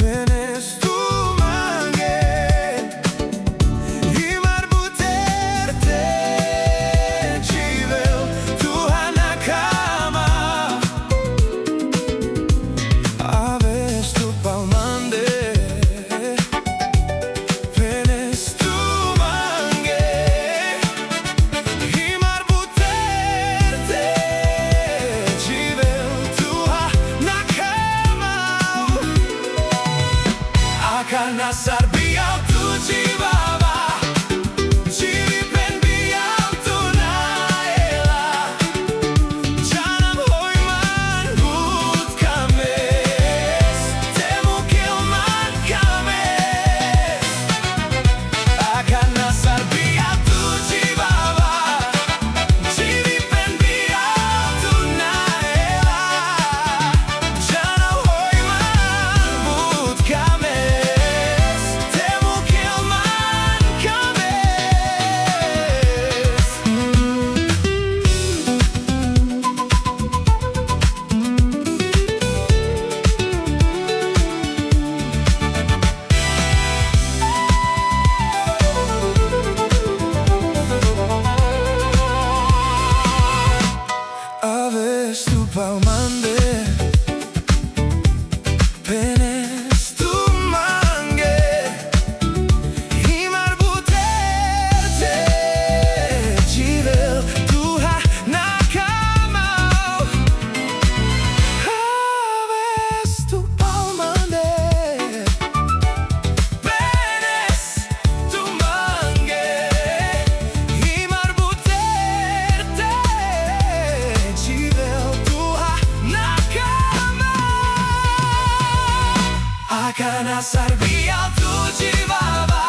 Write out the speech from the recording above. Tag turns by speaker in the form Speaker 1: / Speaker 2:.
Speaker 1: Venes tu mange I marbuter te živel tu na kama Aves tu palmande Venes tu mange I marbuter te živel tu na kama Kana sarbiau tu jivava Jiri pen biau tu naela Janam hoiman gut kames Temu kilman kames Kana sarbiau tu jivava Jiri pen biau tu naela Janam hoiman gut kames Aves tu palmande Penes tu mange I marbuter te živel tu na kama Aves tu palmande Penes tu mange I marbuter te živel tu na kama Kana sarbiau tu jivava